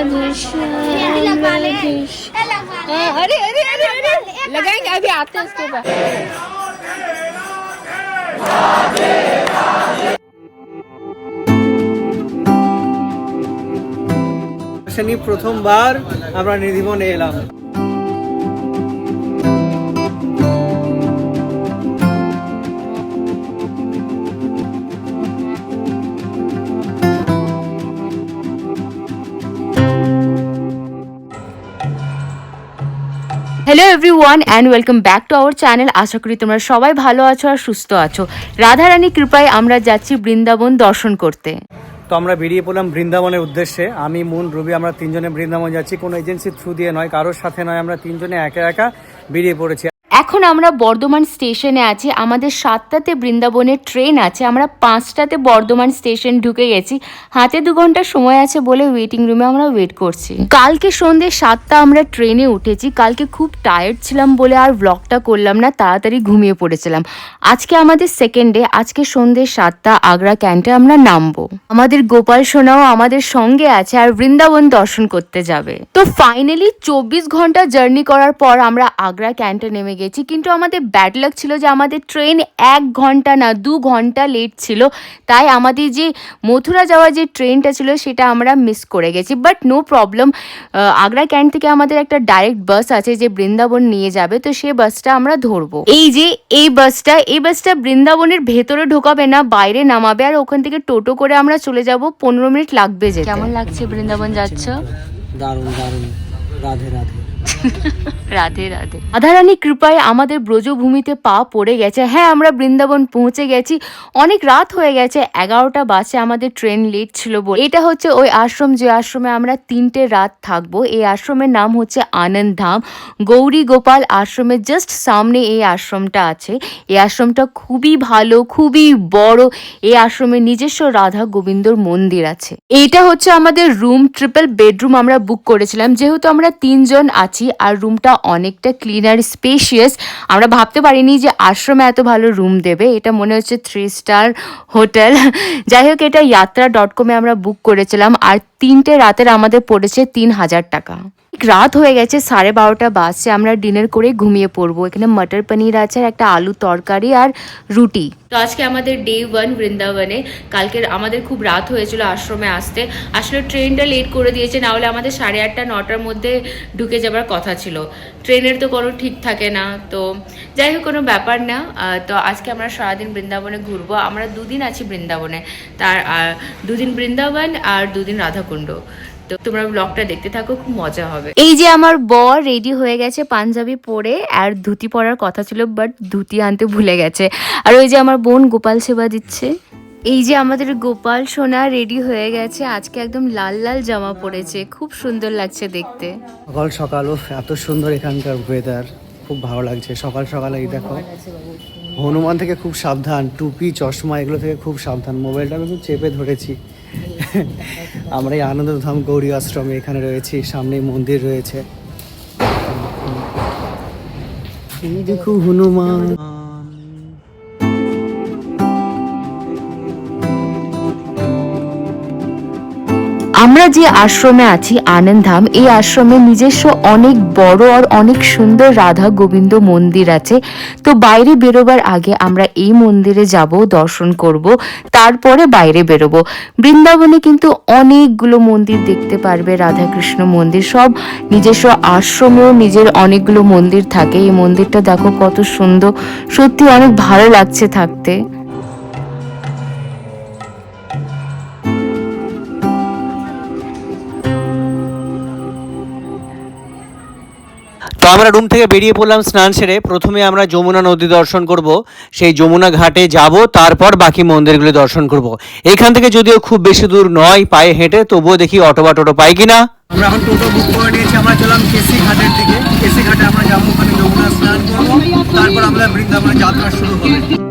राधे श्याम राधे श्याम। अरे अरे अरे अरे लगाएंगे, अभी आते हैं उसके बाद। শনি প্রথমবার আমরা নিধিবনে এলাম। Hello everyone and welcome back to our channel. আশা করি তোমরা সবাই ভালো আছো আর সুস্থ আছো। রাধারানী কৃপায় আমরা যাচ্ছি বৃন্দাবন দর্শন করতে। তো আমরা বেরিয়ে পড়লাম বৃন্দাবনের উদ্দেশ্যে। আমি, মুন, রবি, আমরা তিনজনে বৃন্দাবন যাচ্ছি। কোনো এজেন্সির থ্রু দিয়ে নয়, কারোর সাথে নয়, আমরা তিনজনে একা একা বেরিয়ে পড়েছি। এখন আমরা বর্ধমান স্টেশনে আছি। আমাদের 7টাতে বৃন্দাবনের ট্রেন আছে। আমরা 5টাতে বর্ধমান স্টেশন ঢুকে গেছি। হাতে 2 ঘন্টা সময় আছে বলে ওয়েটিং রুমে আমরা ওয়েট করছি। কালকে সন্ধ্যে 7টা আমরা ট্রেনে উঠেছি। কালকে খুব টায়ার্ড ছিলাম বলে আর ব্লগটা করলাম না, তাড়াতাড়ি ঘুমিয়ে পড়েছিলাম। আজকে আমাদের সেকেন্ড ডে। আজকে সন্ধ্যে 7টা আগ্রা ক্যান্টে আমরা নামবো। আমাদের গোপাল সোনাও আমাদের সঙ্গে আছে আর বৃন্দাবন দর্শন করতে যাবে। তো ফাইনালি 24 ঘন্টা জার্নি করার পর আমরা আগ্রা ক্যান্টে নেমে গেছি। কিন্তু আমাদের ব্যাড লাক ছিল যে আমাদের ট্রেন 1 ঘন্টা না 2 ঘন্টা লেট ছিল। তাই আমাদের যে মথুরা যাওয়ার যে ট্রেনটা ছিল সেটা আমরা মিস করে গেছি। But no problem, Agra cantt থেকে আমাদের একটা ডাইরেক্ট বাস আছে যে বৃন্দাবন নিয়ে যাবে। তো সেই বাসটা আমরা ধরবো। এই যে এই বাসটা বৃন্দাবনের ভেতরে ঢোকাবে না, বাইরে নামাবে। আর ওখান থেকে টোটো করে আমরা চলে যাব। 15 মিনিট লাগবে যেতে। কেমন লাগছে বৃন্দাবন যাচ্ছ? দারুণ দারুণ। রাধে রাধে। রাধে রাধে। রাধারানী কৃপায় আমাদের ব্রজভূমিতে পা পড়ে গেছে। হ্যাঁ, আমরা বৃন্দাবন পৌঁছে গেছি। অনেক রাত হয়ে গেছে, 11টা বাজে। আমাদের ট্রেন লেট ছিল বলে। এটা হচ্ছে ওই আশ্রম যে আশ্রমে আমরা 3টে রাত থাকবো। এই আশ্রমের নাম হচ্ছে আনন্দ ধাম। গৌরী গোপাল আশ্রমের জাস্ট সামনে এই আশ্রমটা আছে। এই আশ্রমটা খুবই ভালো, খুবই বড়। এই আশ্রমের নিজস্ব রাধা গোবিন্দর মন্দির আছে। এইটা হচ্ছে আমাদের রুম, ট্রিপল বেডরুম আমরা বুক করেছিলাম যেহেতু আমরা 3 জন আছি। আর রুমটা অনেকটা ক্লিন আর স্পেশিয়াস। আমরা ভাবতে পারিনি যে আশ্রমে এত ভালো রুম দেবে। এটা মনে হচ্ছে 3 স্টার হোটেল। যাই হোক, এটা yatra.com এ আমরা বুক করেছিলাম। আর 3টে রাতের আমাদের পড়েছে 3000 টাকা। রাত হয়ে গেছে, 12:30 বাজছে। আমরা ডিনার করে ঘুমিয়ে পড়বো। এখানে মটর পনির আছে আর একটা আলু তরকারি আর রুটি। তো আজকে আমাদের ডে 1 বৃন্দাবনে। কালকে আমাদের খুব রাত হয়েছিল আশ্রমে আসতে। আসলে ট্রেনটা লেট করে দিয়েছে, না হলে আমাদের 8:30 9টার মধ্যে ঢুকে যাবার কথা ছিল। ট্রেনের তো কোনো ঠিক থাকে না। তো যাই হোক, কোনো ব্যাপার না। তো আজকে আমরা সারাদিন বৃন্দাবনে ঘুরবো। আমরা 2 দিন আছি বৃন্দাবনে। তার 2 দিন বৃন্দাবন আর 2 দিন রাধাকুণ্ড। তো তোমরা ব্লগটা দেখতে থাকো, খুব মজা হবে। এই যে আমার বর রেডি হয়ে গেছে পাঞ্জাবি পরে, আর ধুতি পরার কথা ছিল বাট ধুতি আনতে ভুলে গেছে। আর ওই যে আমার বোন গোপাল সেবা দিচ্ছে। এই যে আমাদের গোপাল সোনা রেডি হয়ে গেছে। আজকে একদম লাল লাল জামা পরেছে, খুব সুন্দর লাগছে দেখতে। সকাল সকালও এত সুন্দর এখানকার ওয়েদার, খুব ভালো লাগছে। সকাল সকাল এই দেখো, হনুমান থেকে খুব সাবধান, টুপি চশমা এগুলো থেকে খুব সাবধান। মোবাইলটা আমি খুব চেপে ধরেছি। আমরা এই আনন্দধাম গৌরী আশ্রমে এখানে রয়েছি। সামনে মন্দির রয়েছে। এই দেখো হনুমান। আমরা যে আশ্রমে আছি আনন্দধাম, এই আশ্রমে নিজস্ব অনেক বড় আর অনেক সুন্দর রাধা গোবিন্দ মন্দির আছে। তো বাইরে বেরোবার আগে আমরা এই মন্দিরে যাব, দর্শন করব, তারপরে বাইরে বেরোবো। বৃন্দাবনে কিন্তু অনেকগুলো মন্দির দেখতে পারবে, রাধাকৃষ্ণ মন্দির। সব নিজস্ব আশ্রমেও নিজের অনেকগুলো মন্দির থাকে। এই মন্দিরটা দেখো কত সুন্দর, সত্যি অনেক ভালো লাগছে থাকতে। তো আমরা রুম থেকে বেরিয়ে পড়লাম স্নান সেরে। প্রথমে আমরা যমুনা নদী দর্শন করব, সেই যমুনা ঘাটে যাব, তারপর বাকি মন্দিরগুলো দর্শন করব। এখান থেকে যদিও খুব বেশি দূর নয় পায়ে হেঁটে, তবুও দেখি অটো বা টোটো পাই কিনা। আমরা এখন টোটো বুক করে নিয়েছি। আমরা চললাম কেসি ঘাটের দিকে। কেসি ঘাটে আমরা যাবো, ওখানে যমুনা স্নান করবো, তারপর আমরা বৃন্দাবনে যাত্রা শুরু হবে।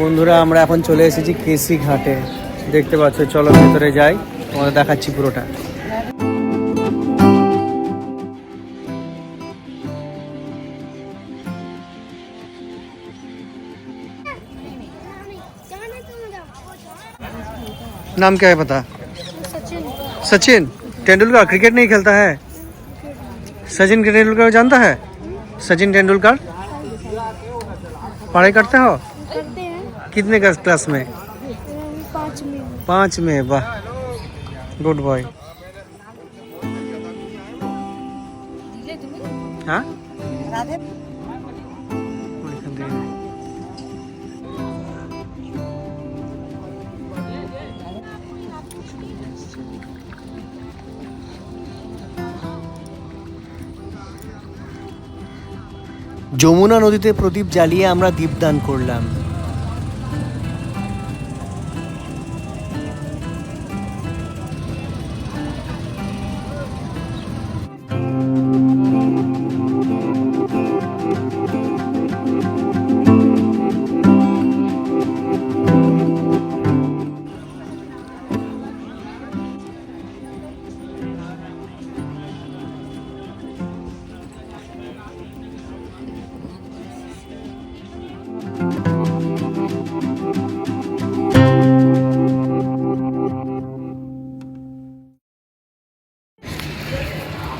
বন্ধুরা, আমরা এখন চলে এসেছি কেসি ঘাটে। দেখতে পাচ্ছ, চলো ভেতরে যাই, তোমাদের দেখাচ্ছি পুরোটা। नाम क्या है पता? सचिन तेंदुलकर क्रिकेट नहीं खेलता है? सचिन तेंदुलकर जानता है? सचिन तेंदुलकर पढ़ाई करते हो? करते हैं कितने क्लास में? 5 में 5 में। वाह, गुड बॉय। हाँ যমুনা নদীতে প্রদীপ জ্বালিয়ে আমরা দীপদান করলাম।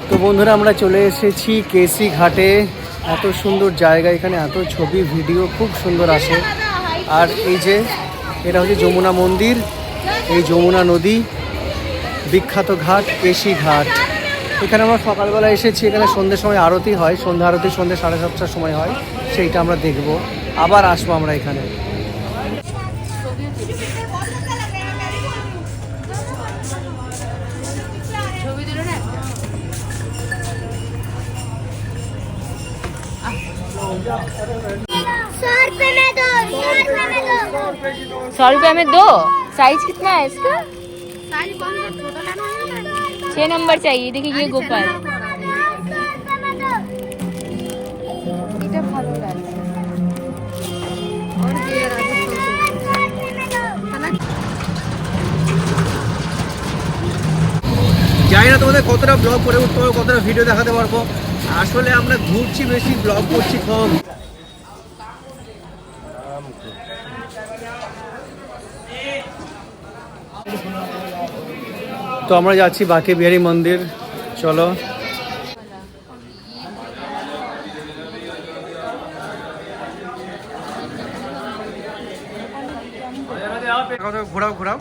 তো বন্ধুরা, আমরা চলে এসেছি কেসি ঘাটে। এত সুন্দর জায়গা, এখানে এত ছবি ভিডিও খুব সুন্দর আসে। আর এই যে এটা হচ্ছে যমুনা মন্দির, এই যমুনা নদী, বিখ্যাত ঘাট কেসি ঘাট। এখানে আমরা সকালবেলা এসেছি, এখানে সন্ধ্যের সময় আরতি হয়, সন্ধ্যা আরতি সন্ধ্যে 7:30টার সময় হয়, সেইটা আমরা দেখব। আবার আসবো আমরা এখানে। ₹100 में 2। साइज कितना है इसका? 6 नंबर चाहिए। देखिए ये गोपाल, জানি না তোমাদের কতটা ব্লগ করে উঠতে পারবো, কতটা ভিডিও দেখাতে পারবো। আসলে আমরা ঘুরছি বেশি, ব্লগ করছি কম। তো আমরা যাচ্ছি বাঁকে বিহারী মন্দির, চলো। ঘোরাও ঘোরাও।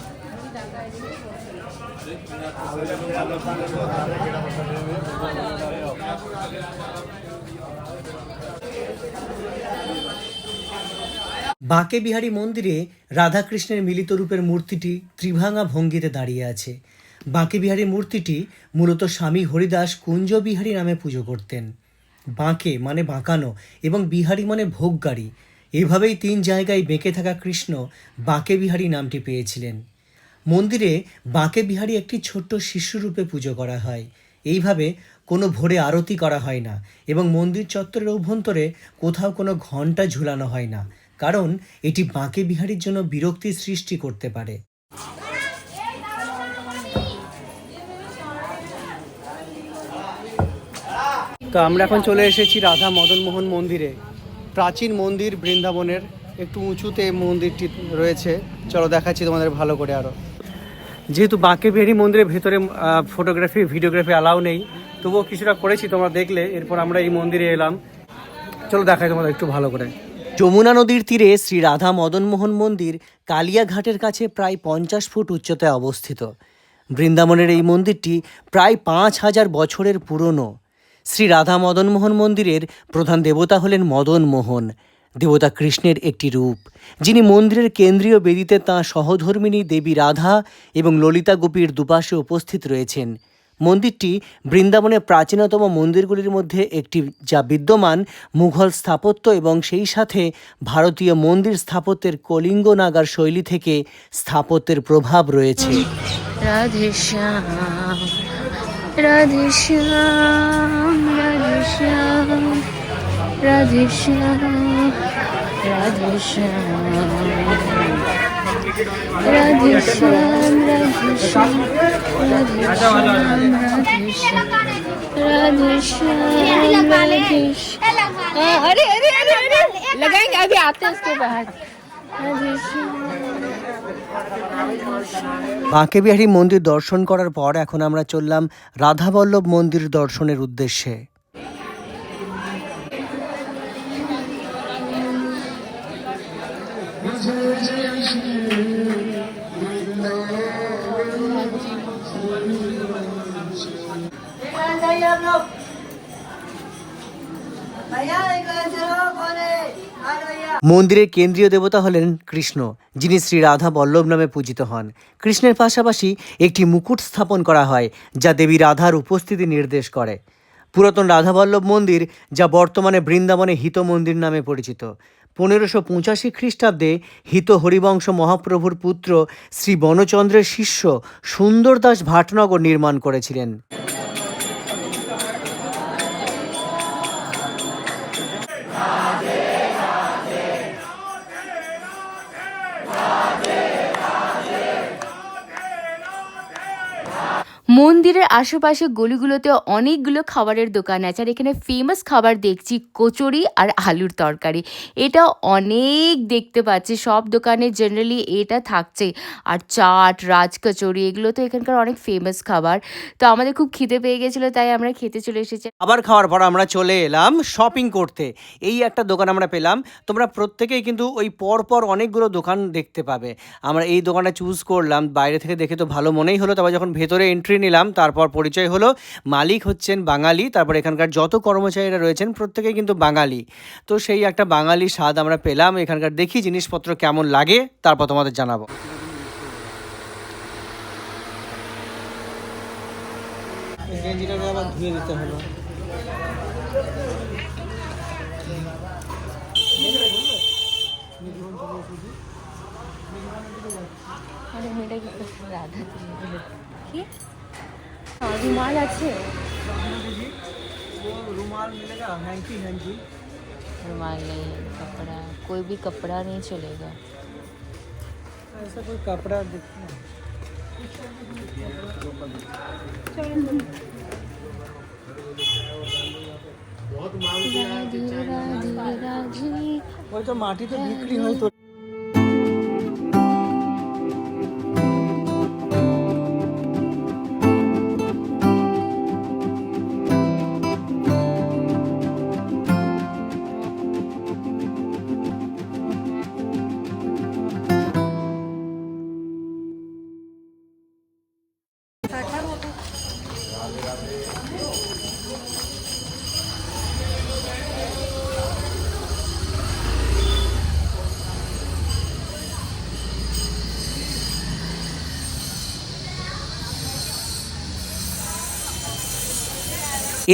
বাঁকে বিহারী মন্দিরে রাধাকৃষ্ণের মিলিত রূপের মূর্তিটি ত্রিভাঙা ভঙ্গিতে দাঁড়িয়ে আছে। বাঁকে বিহারী মূর্তিটি মূলত স্বামী হরিদাস কুঞ্জ বিহারী নামে পুজো করতেন। বাঁকে মানে বাঁকানো এবং বিহারী মানে ভোগগাড়ি, এভাবেই 3 জায়গায় বেঁকে থাকা কৃষ্ণ বাঁকে বিহারী নামটি পেয়েছিলেন। মন্দিরে বাঁকে বিহারী একটি ছোট্ট শিশুরূপে পুজো করা হয়। এইভাবে কোনো ভোরে আরতি করা হয় না এবং মন্দির চত্বরের অভ্যন্তরে কোথাও কোনো ঘণ্টা ঝুলানো হয় না, কারণ এটি বাঁকে বিহারীর জন্য বিরক্তি সৃষ্টি করতে পারে। তো আমরা এখন চলে এসেছি রাধা মদন মোহন মন্দিরে। প্রাচীন মন্দির বৃন্দাবনের, একটু উঁচুতে মন্দিরটি রয়েছে। চলো দেখাচ্ছি তোমাদের ভালো করে আরও। যেহেতু বাঁকে বিহারী মন্দিরের ভেতরে ফটোগ্রাফি ভিডিওগ্রাফি অ্যালাউ নেই, তবুও কিছুটা করেছি, তোমরা দেখলে। এরপর আমরা এই মন্দিরে এলাম, চলো দেখাই তোমাদের একটু ভালো করে। যমুনা নদীর তীরে শ্রী রাধা মদন মোহন মন্দির কালিয়াঘাটের কাছে প্রায় 50 ফুট উচ্চতায় অবস্থিত। বৃন্দাবনের এই মন্দিরটি প্রায় 5000 বছরের পুরনো। শ্রী রাধা মদন মোহন মন্দিরের প্রধান দেবতা হলেন মদন মোহন, দেবতা কৃষ্ণের একটি রূপ, যিনি মন্দিরের কেন্দ্রীয় বেদিতে তাঁর সহধর্মিণী দেবী রাধা এবং ললিতা গোপীর দুপাশে উপস্থিত রয়েছেন। মন্দিরটি বৃন্দাবনের প্রাচীনতম মন্দিরগুলির মধ্যে একটি, যা বিদ্যমান মুঘল স্থাপত্য এবং সেই সাথে ভারতীয় মন্দির স্থাপত্যের কলিঙ্গ নাগার শৈলী থেকে স্থাপত্যের প্রভাব রয়েছে। রাধে শ্যাম রাধে শ্যাম রাধে শ্যাম রাধে শ্যাম রাধে শ্যাম রাধে শ্যাম রাধে শ্যাম রাধে श्याम राधे श्याम राधे श्याम। अरे अरे अरे अरे लगाएंगे, अभी आते हैं उसके बाद। राधे श्याम বাঁকেবিহারী মন্দির দর্শন করার পর এখন আমরা চললাম রাধাবল্লভ মন্দির দর্শনের উদ্দেশ্যে। মন্দিরের কেন্দ্রীয় দেবতা হলেন কৃষ্ণ, যিনি শ্রী রাধা বল্লভ নামে পূজিত হন। কৃষ্ণের পাশাপাশি একটি মুকুট স্থাপন করা হয়, যা দেবী রাধার উপস্থিতি নির্দেশ করে। পুরাতন রাধাবল্লভ মন্দির, যা বর্তমানে বৃন্দাবনে হিত মন্দির নামে পরিচিত, 1585 খ্রিস্টাব্দে হিত হরিবংশ মহাপ্রভুর পুত্র শ্রী বনচন্দ্রের শিষ্য সুন্দরদাস ভাটনগর নির্মাণ করেছিলেন। মন্দিরের আশেপাশে গলিগুলোতে অনেকগুলো খাবারের দোকান আছে, আর এখানে ফেমাস খাবার দেখছি কচুরি আর আলুর তরকারি। এটা অনেক দেখতে পাচ্ছি, সব দোকানে জেনারেলি এটা থাকছে। আর চাট, রাজ কচুরি, এগুলো তো এখানকার অনেক ফেমাস খাবার। তো আমাদের খুব খিদে পেয়ে গেছিলো, তাই আমরা খেতে চলে এসেছি। আবার খাওয়ার পর আমরা চলে এলাম শপিং করতে। এই একটা দোকান আমরা পেলাম। তোমরা প্রত্যেকেই কিন্তু ওই পরপর অনেকগুলো দোকান দেখতে পাবে। আমরা এই দোকানটা চুজ করলাম, বাইরে থেকে দেখে তো ভালো মনেই হলো। তারপর যখন ভেতরে এন্ট্রি নিলাম, তারপর পরিচয় হলো মালিক হচ্ছেন বাঙালি, তারপর এখানকার যত কর্মচারীরা রয়েছেন প্রত্যেকেই কিন্তু বাঙালি। তো সেই একটা বাঙালি স্বাদ আমরা পেলাম। এখানকার দেখি জিনিসপত্র কেমন লাগে, তারপর তোমাদের জানাবো। গেঞ্জিটাকে আবার ধুয়ে নিতে হলো। রুমাল আছে, रुमाल मिलेगा, हैंकी हैंकी। रुमाल नहीं, कपड़ा, कोई भी कपड़ा नहीं चलेगा। ऐसा कोई कपड़ा दिखना। वो तो माटी तो बिक्री है तो।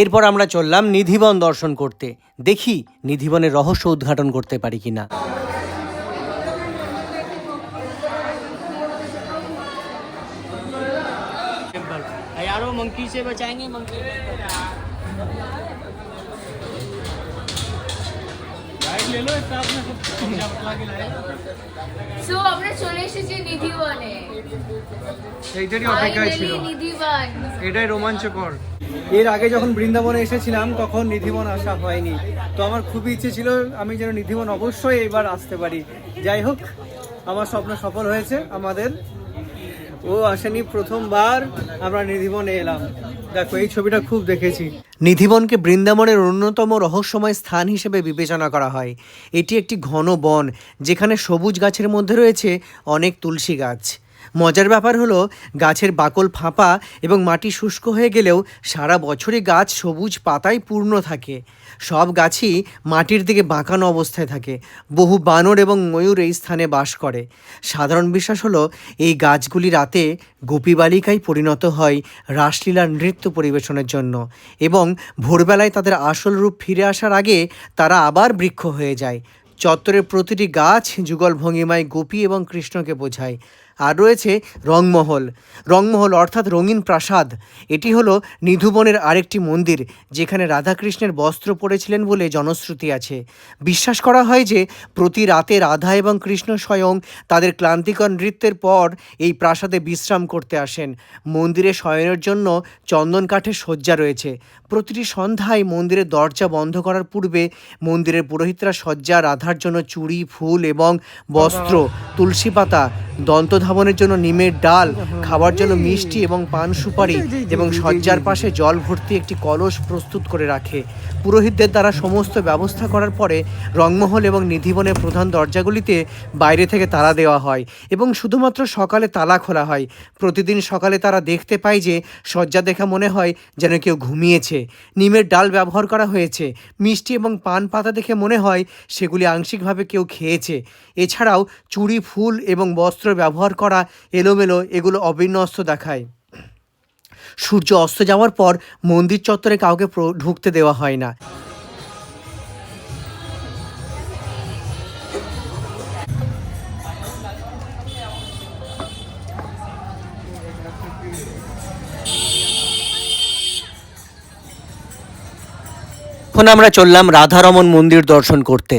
এরপর আমরা চললাম নিধিবন দর্শন করতে। দেখি নিধিবনের রহস্য উদ্ঘাটন করতে পারি কিনা। यारो मंकी से बचाएंगे मंकी। ले लो एक साथ में सब बतला के लाए। সো আমরা চলে এসেছি নিধিবনে। এইটারই অপেক্ষায় ছিল। নিধিবন এটাই রোমাঞ্চকর। এর আগে যখন বৃন্দাবনে এসেছিলাম তখন নিধিবন আসা হয়নি, তো আমার খুবই ইচ্ছে ছিল আমি যেন নিধিবন অবশ্যই এবার আসতে পারি। যাই হোক, আমার স্বপ্ন সফল হয়েছে আমাদের। ও আসেনি, প্রথমবার আমরা নিধিবনে এলাম। দেখো এই ছবিটা খুব দেখেছি। নিধিবনকে বৃন্দাবনের অন্যতম রহস্যময় স্থান হিসেবে বিবেচনা করা হয়। এটি একটি ঘন বন, যেখানে সবুজ গাছের মধ্যে রয়েছে অনেক তুলসী গাছ। মজার ব্যাপার হলো, গাছের বাকল ফাঁপা এবং মাটি শুষ্ক হয়ে গেলেও সারা বছরই গাছ সবুজ পাতায় পূর্ণ থাকে। সব গাছই মাটির দিকে বাঁকানো অবস্থায় থাকে। বহু বানর এবং ময়ূর এই স্থানে বাস করে। সাধারণ বিশ্বাস হলো, এই গাছগুলি রাতে গোপী বালিকায় পরিণত হয় রাসলীলার নৃত্য পরিবেশনের জন্য, এবং ভোরবেলায় তাদের আসল রূপ ফিরে আসার আগে তারা আবার বৃক্ষ হয়ে যায়। চত্বরের প্রতিটি গাছ যুগল ভঙ্গিমায় গোপী এবং কৃষ্ণকে বোঝায়। আর রয়েছে রংমহল। রংমহল অর্থাৎ রঙিন প্রাসাদ। এটি হলো নিধুবনের আরেকটি মন্দির, যেখানে রাধাকৃষ্ণের বস্ত্র পরেছিলেন বলে জনশ্রুতি আছে। বিশ্বাস করা হয় যে প্রতি রাতে রাধা এবং কৃষ্ণ স্বয়ং তাদের ক্লান্তিকর নৃত্যের পর এই প্রাসাদে বিশ্রাম করতে আসেন। মন্দিরে শয়নের জন্য চন্দন কাঠের শয্যা রয়েছে। প্রতিটি সন্ধ্যায় মন্দিরের দরজা বন্ধ করার পূর্বে মন্দিরের পুরোহিতরা শয্যা রাধার জন্য চুড়ি, ফুল এবং বস্ত্র, তুলসী পাতা, দন্তধার ধাবনের জন্য নিমের ডাল, খাওয়ার জন্য মিষ্টি এবং পান সুপারি এবং শয্যার পাশে জল ভর্তি একটি কলস প্রস্তুত করে রাখে। পুরোহিতদের দ্বারা সমস্ত ব্যবস্থা করার পরে রংমহল এবং নিধিবনের প্রধান দরজাগুলিতে বাইরে থেকে তালা দেওয়া হয় এবং শুধুমাত্র সকালে তালা খোলা হয়। প্রতিদিন সকালে তারা দেখতে পায় যে শয্যা দেখা মনে হয় যেন কেউ ঘুমিয়েছে। নিমের ডাল ব্যবহার করা হয়েছে। মিষ্টি এবং পান পাতা দেখে মনে হয় সেগুলি আংশিকভাবে কেউ খেয়েছে। এছাড়াও চুড়ি, ফুল এবং বস্ত্র ব্যবহার করা এলোমেলো, এগুলো অবিন্যস্ত দেখায়। সূর্য অস্ত যাওয়ার পর মন্দির চত্বরে কাউকে ঢুকতে দেওয়া হয় না। এখন আমরা চললাম রাধারমন মন্দির দর্শন করতে।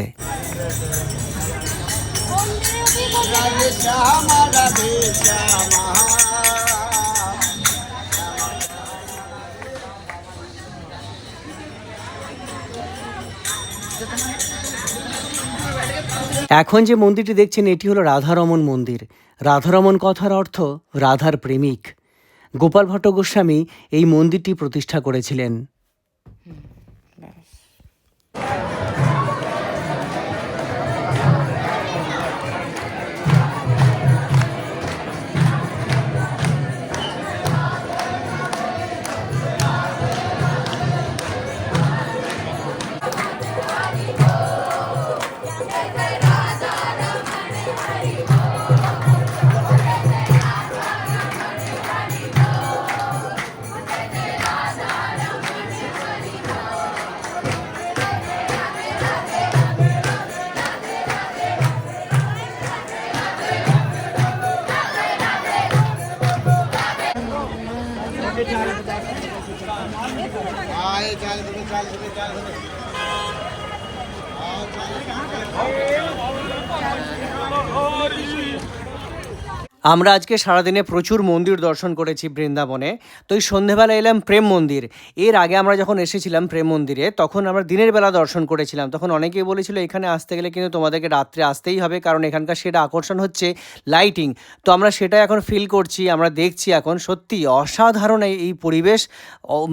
এখন যে মন্দিরটি দেখছেন এটি হলো রাধারমন মন্দির। রাধারমন কথার অর্থ রাধার প্রেমিক। গোপাল ভট্ট গোস্বামী এই মন্দিরটি প্রতিষ্ঠা করেছিলেন। আমরা আজকে সারাদিনে প্রচুর মন্দির দর্শন করেছি বৃন্দাবনে। তো এই সন্ধেবেলা এলাম প্রেম মন্দির। এর আগে আমরা যখন এসেছিলাম প্রেম মন্দিরে তখন আমরা দিনের বেলা দর্শন করেছিলাম। তখন অনেকেই বলেছিল এখানে আসতে গেলে কিন্তু তোমাদেরকে রাত্রে আসতেই হবে, কারণ এখানকার সেটা আকর্ষণ হচ্ছে লাইটিং। তো আমরা সেটা এখন ফিল করছি, আমরা দেখছি এখন সত্যি অসাধারণ এই পরিবেশ।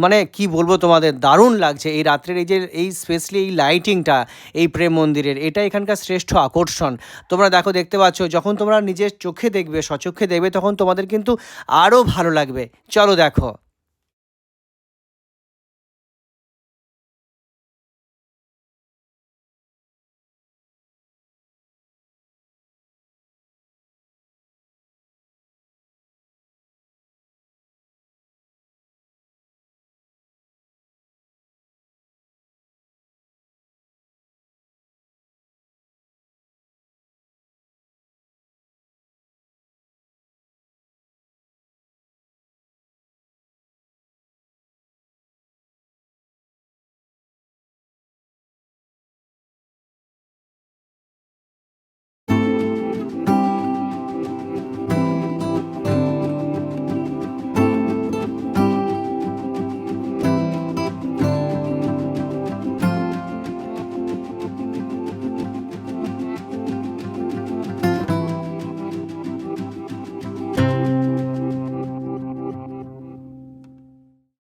মানে কি বলবো তোমাদের, দারুণ লাগছে এই রাত্রের এই স্পেশালি এই লাইটিংটা এই প্রেম মন্দিরের, এটা এখানকার শ্রেষ্ঠ আকর্ষণ। তোমরা দেখতে পাচ্ছ, যখন তোমরা নিজের চোখে দেখবে, স্বচক্ষে দেখবে, তখন তোমাদের কিন্তু আরও ভালো লাগবে। চলো দেখো।